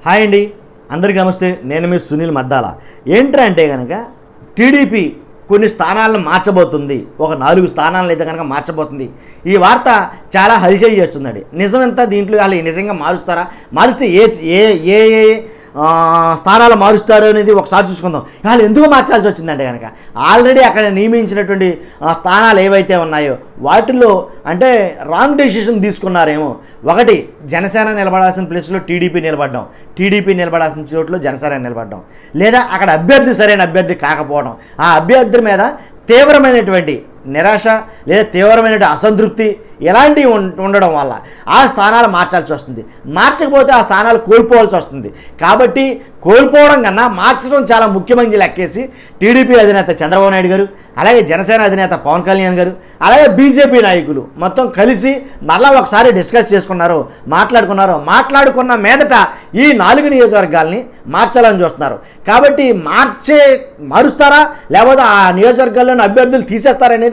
Hi అండి, అందరికీ నమస్తే. నేను మీ సునీల్ మద్దాల. ఏంటంటే కనుక టీడీపీ కొన్ని స్థానాలను మార్చబోతుంది. ఒక 4 స్థానాలను అయితే కనుక మార్చబోతుంది. ఈ వార్త చాలా హల్చల్ చేస్తుందండి. నిజమంతా దీంట్లో వాళ్ళు నిజంగా మారుస్తారా, మారిస్తే ఏ ఏ ఏ స్థానాలు మారుస్తారు అనేది ఒకసారి చూసుకుందాం. వాళ్ళు ఎందుకు మార్చాల్సి వచ్చిందంటే కనుక ఆల్రెడీ అక్కడ నియమించినటువంటి స్థానాలు ఏవైతే ఉన్నాయో వాటిల్లో అంటే రాంగ్ డెసిషన్ తీసుకున్నారేమో. ఒకటి, జనసేన నిలబడాల్సిన ప్లేస్లో టీడీపీ నిలబడడం, టీడీపీ నిలబడాల్సిన చోట్ల జనసేన నిలబడడం, లేదా అక్కడ అభ్యర్థి సరైన అభ్యర్థి కాకపోవడం, ఆ అభ్యర్థి మీద తీవ్రమైనటువంటి నిరాశ లేదా తీవ్రమైన అసంతృప్తి ఇలాంటివి ఉండడం వల్ల ఆ స్థానాలు మార్చాల్సి వస్తుంది. మార్చకపోతే ఆ స్థానాలు కోల్పోవాల్సి వస్తుంది. కాబట్టి కోల్పోవడం కన్నా మార్చడం చాలా ముఖ్యమని లెక్కేసి టీడీపీ అధినేత చంద్రబాబు నాయుడు గారు, అలాగే జనసేన అధినేత పవన్ కళ్యాణ్ గారు, అలాగే బీజేపీ నాయకులు మొత్తం కలిసి మళ్ళా ఒకసారి డిస్కస్ చేసుకున్నారు, మాట్లాడుకున్న మీదట ఈ 4 నియోజకవర్గాల్ని మార్చాలని చూస్తున్నారు. కాబట్టి మారుస్తారా లేకపోతే ఆ నియోజకవర్గాల్లోని అభ్యర్థులు తీసేస్తారనేది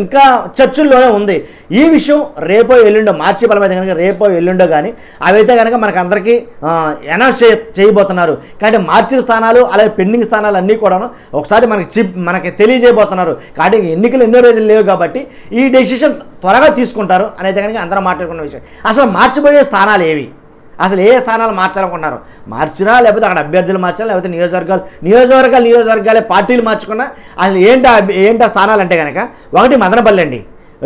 ఇంకా చర్చల్లోనే ఉంది. ఈ విషయం రేపో ఎల్లుండో, మార్చి బలమైతే కనుక రేపో ఎల్లుండో కానీ అవైతే కనుక మనకు అందరికీ అనౌన్స్ చేయబోతున్నారు. కాబట్టి మార్చిన స్థానాలు అలాగే పెండింగ్ స్థానాలు అన్నీ కూడాను ఒకసారి మనకి తెలియజేయబోతున్నారు. కాబట్టి ఎన్నికలు ఎన్నో రోజులు లేవు కాబట్టి ఈ డెసిషన్ త్వరగా తీసుకుంటారు అనేది కనుక అందరూ మాట్లాడుకున్న విషయం. అసలు మార్చిపోయే స్థానాలు ఏవి, అసలు ఏ స్థానాలు మార్చాలనుకున్నారు, మార్చినా లేకపోతే అక్కడ అభ్యర్థులు మార్చినా లేకపోతే నియోజకవర్గాలే పార్టీలు మార్చుకున్నా అసలు ఏంటి ఆ స్థానాలు అంటే కనుక 1 మదనపల్లి అండి,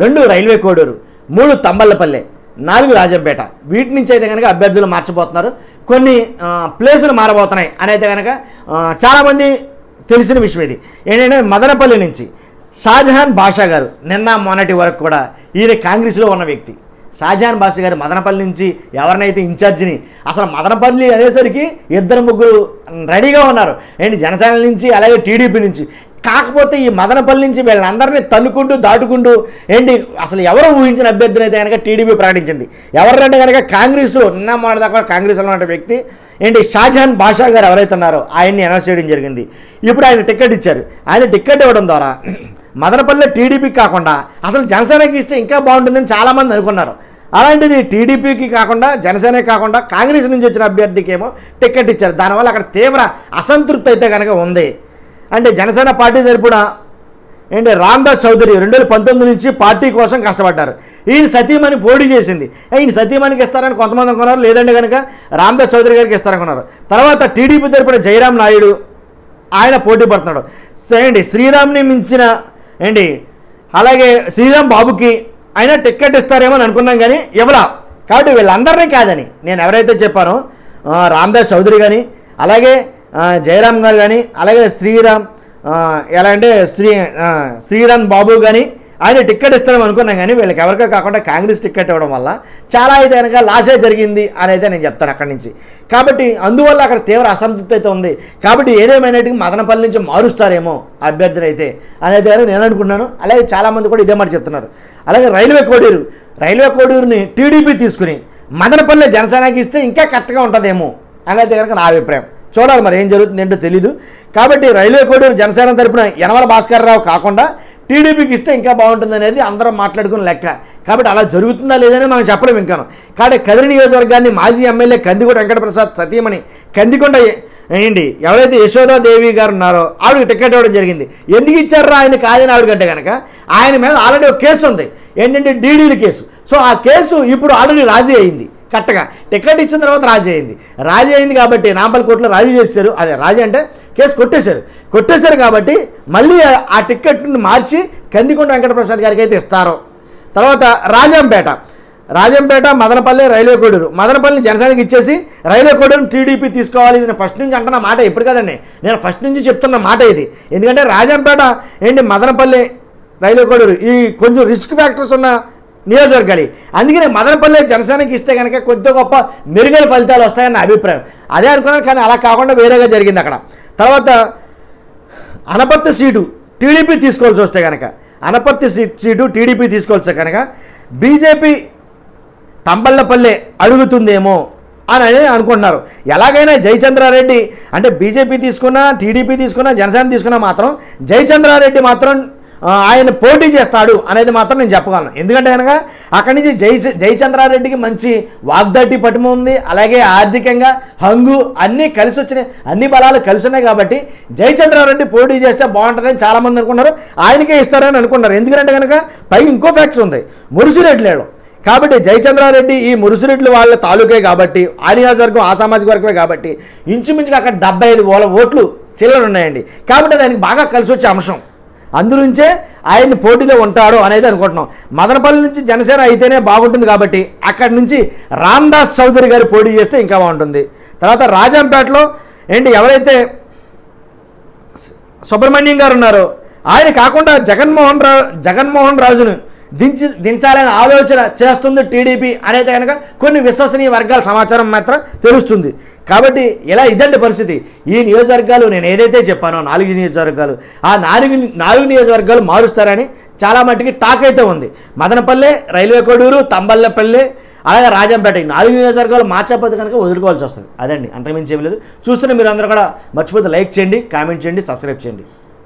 2 రైల్వే కోడూరు, 3 తంబళ్ళపల్లె, 4 రాజంపేట. వీటి నుంచి అయితే కనుక అభ్యర్థులు మార్చబోతున్నారు. కొన్ని ప్లేసులు మారబోతున్నాయి అనేది కనుక చాలామంది తెలిసిన విషయం. ఇది ఏంటంటే మదనపల్లి నుంచి షాజహాన్ బాషా గారు నిన్న మొన్నటి వరకు కూడా ఈయన కాంగ్రెస్లో ఉన్న వ్యక్తి. షాజహాన్ బాషా గారు మదనపల్లి నుంచి ఎవరినైతే ఇన్ఛార్జిని, అసలు మదనపల్లి అనేసరికి 2-3 రెడీగా ఉన్నారు ఏంటి జనసేన నుంచి అలాగే టీడీపీ నుంచి. కాకపోతే ఈ మదనపల్లి నుంచి వీళ్ళందరినీ తన్నుకుంటూ దాటుకుంటూ ఏంటి అసలు ఎవరు ఊహించిన అభ్యర్థిని అయితే కనుక టీడీపీ ప్రకటించింది. ఎవరంటే కనుక కాంగ్రెస్లో నిన్న మొన్నటిదాకా కాంగ్రెస్లో ఉన్న వ్యక్తి ఏంటి షాజహాన్ బాషా గారు ఎవరైతే ఉన్నారో ఆయన్ని అనౌన్స్ చేయడం జరిగింది. ఇప్పుడు ఆయన టికెట్ ఇచ్చారు. ఆయన టికెట్ ఇవ్వడం ద్వారా మదనపల్లి టీడీపీకి కాకుండా అసలు జనసేనకి ఇస్తే ఇంకా బాగుంటుందని చాలామంది అనుకున్నారు. అలాంటిది టీడీపీకి కాకుండా జనసేనకి కాకుండా కాంగ్రెస్ నుంచి వచ్చిన అభ్యర్థికి ఏమో టికెట్ ఇచ్చారు. దానివల్ల అక్కడ తీవ్ర అసంతృప్తి అయితే కనుక ఉంది. అంటే జనసేన పార్టీ తరపున ఏంటి రామ్దాస్ చౌదరి 2019 నుంచి పార్టీ కోసం కష్టపడ్డారు. ఈయన సతీమణి పోటీ చేసింది. ఈయన సతీమణికి ఇస్తారని కొంతమంది అనుకున్నారు, లేదంటే కనుక రామ్దాస్ చౌదరి గారికి ఇస్తారనుకున్నారు. తర్వాత టీడీపీ తరపున జయరాం నాయుడు ఆయన పోటీ పడుతున్నాడు. ఏంటి శ్రీరామ్ని మించిన ఏంటి అలాగే శ్రీరామ్ బాబుకి ఆయన టికెట్ ఇస్తారేమో అని అనుకున్నాం కానీ ఇవ్వలా. కాబట్టి వీళ్ళందరినీ కాదని నేను ఎవరైతే చెప్పానో రామ్దాస్ చౌదరి కానీ అలాగే జయరామ్ గారు కానీ అలాగే శ్రీరామ్ ఎలా అంటే శ్రీరామ్ బాబు కానీ ఆయన టికెట్ ఇస్తామని అనుకున్నాం కానీ వీళ్ళకి ఎవరికో కాకుండా కాంగ్రెస్ టికెట్ ఇవ్వడం వల్ల చాలా అయితే కనుక లాసే జరిగింది అని అయితే నేను చెప్తాను అక్కడి నుంచి. కాబట్టి అందువల్ల అక్కడ తీవ్ర అసంతృప్తి అయితే ఉంది. కాబట్టి ఏదేమైనట్టుగా మదనపల్లి నుంచి మారుస్తారేమో అభ్యర్థులు అయితే అనేది నేను అనుకున్నాను. అలాగే చాలామంది కూడా ఇదే మాట చెప్తున్నారు. అలాగే రైల్వే కోడూరుని టీడీపీ తీసుకుని మదనపల్లి జనసేనకి ఇస్తే ఇంకా కరెక్ట్గా ఉంటుందేమో అనేది కనుక నా అభిప్రాయం. చూడాలి మరి ఏం జరుగుతుంది ఏంటో తెలీదు. కాబట్టి రైల్వే కోడూరు జనసేన తరపున యనమల భాస్కర్ రావు కాకుండా టీడీపీకి ఇస్తే ఇంకా బాగుంటుంది అనేది అందరం మాట్లాడుకున్న లెక్క. కాబట్టి అలా జరుగుతుందా లేదని మనం చెప్పలేము ఇంకాను. కాబట్టి కదిరి నియోజకవర్గాన్ని మాజీ ఎమ్మెల్యే కందికొండ వెంకటప్రసాద్ సతీమణి కందికొండ ఏంటి ఎవరైతే యశోదాదేవి గారు ఉన్నారో ఆవిడకి టికెట్ ఇవ్వడం జరిగింది. ఎందుకు ఇచ్చారా ఆయన కాదని ఆవిడకంటే కనుక ఆయన మీద ఆల్రెడీ ఒక కేసు ఉంది, ఏంటంటే డీడీల కేసు. సో ఆ కేసు ఇప్పుడు ఆల్రెడీ రాజీ అయింది. కరెక్ట్గా టికెట్ ఇచ్చిన తర్వాత రాజీ అయింది కాబట్టి నాంపల్లి కోర్టులో రాజీ చేశారు. అదే రాజీ అంటే కేసు కొట్టేశారు కాబట్టి మళ్ళీ ఆ టికెట్ని మార్చి కందికొండ వెంకటప్రసాద్ గారికి అయితే ఇస్తారు. తర్వాత రాజంపేట మదనపల్లి రైల్వే కోడూరు, మదనపల్లిని జనసేనకి ఇచ్చేసి రైల్వే కోడూరుని టీడీపీ తీసుకోవాలి. నేను ఫస్ట్ నుంచి అంటున్న మాట ఇప్పుడు కదండి, నేను ఫస్ట్ నుంచి చెప్తున్న మాట ఇది. ఎందుకంటే రాజంపేట ఏంటి మదనపల్లి రైల్వే కోడూరు ఈ కొంచెం రిస్క్ ఫ్యాక్టర్స్ ఉన్న నియోజకవర్గాలు. అందుకనే మదనపల్లి జనసేనకి ఇస్తే కనుక కొద్ది గొప్ప మెరుగైన ఫలితాలు వస్తాయన్న అభిప్రాయం. అదే అనుకున్నాను కానీ అలా కాకుండా వేరేగా జరిగింది అక్కడ. తర్వాత అనపర్తి సీటు టీడీపీ తీసుకోవాల్సి వస్తే కనుక బీజేపీ తంబళ్ళపల్లె అడుగుతుందేమో అని అనుకుంటున్నారు. ఎలాగైనా జయచంద్రారెడ్డి అంటే బీజేపీ తీసుకున్నా టీడీపీ తీసుకున్నా జనసేన తీసుకున్నా మాత్రం జయచంద్రారెడ్డి మాత్రం ఆయన పోటీ చేస్తాడు అనేది మాత్రం నేను చెప్పగలను. ఎందుకంటే కనుక అక్కడి నుంచి జయచంద్రారెడ్డికి మంచి వాగ్దాటి పటిమ ఉంది, అలాగే ఆర్థికంగా హంగు అన్నీ కలిసి వచ్చినాయి, అన్ని బలాలు కలిసి ఉన్నాయి. కాబట్టి జయచంద్రారెడ్డి పోటీ చేస్తే బాగుంటుందని చాలామంది అనుకున్నారు, ఆయనకే ఇస్తారని అనుకున్నారు. ఎందుకంటే కనుక పైకి ఇంకో ఫ్యాక్టర్ ఉంది, మురుసిరెడ్డిలో. కాబట్టి జయచంద్రారెడ్డి ఈ మురుసిరెడ్డి వాళ్ళ తాలూకే కాబట్టి, ఆ నియోజకవర్గం ఆ సామాజిక వర్గమే కాబట్టి ఇంచుమించుగా అక్కడ 75 ఓట్లు చిల్లర ఉన్నాయండి. కాబట్టి దానికి బాగా కలిసి వచ్చే అంశం, అందునుంచే ఆయన్ని పోటీలో ఉంటాడు అనేది అనుకుంటున్నాం. మదనపల్లి నుంచి జనసేన అయితేనే బాగుంటుంది కాబట్టి అక్కడి నుంచి రామ్దాస్ చౌదరి గారు పోటీ చేస్తే ఇంకా బాగుంటుంది. తర్వాత రాజంపేటలో ఎవరైతే సుబ్రహ్మణ్యం గారు ఉన్నారో ఆయన కాకుండా జగన్మోహన్ రాజును దించాలనే ఆలోచన చేస్తుంది టీడీపీ అనేది కనుక కొన్ని విశ్వసనీయ వర్గాల సమాచారం మాత్రం తెలుస్తుంది. కాబట్టి ఇలా ఇదండి పరిస్థితి. ఈ నియోజకవర్గాలు నేను ఏదైతే చెప్పానో 4 నియోజకవర్గాలు, ఆ 4 నియోజకవర్గాలు మారుస్తారని చాలా మట్టుకి టాక్ అయితే ఉంది. మదనపల్లె, రైల్వే కోడూరు, తంబల్లపల్లి, అలాగే రాజంపేట, 4 నియోజకవర్గాలు మార్చకపోతే కనుక వదులుకోవాల్సి వస్తుంది. అదండి, అంతకుమించి ఏమీ లేదు. చూస్తున్న మీరు అందరూ కూడా మర్చిపోతే లైక్ చేయండి, కామెంట్ చేయండి, సబ్స్క్రైబ్ చేయండి.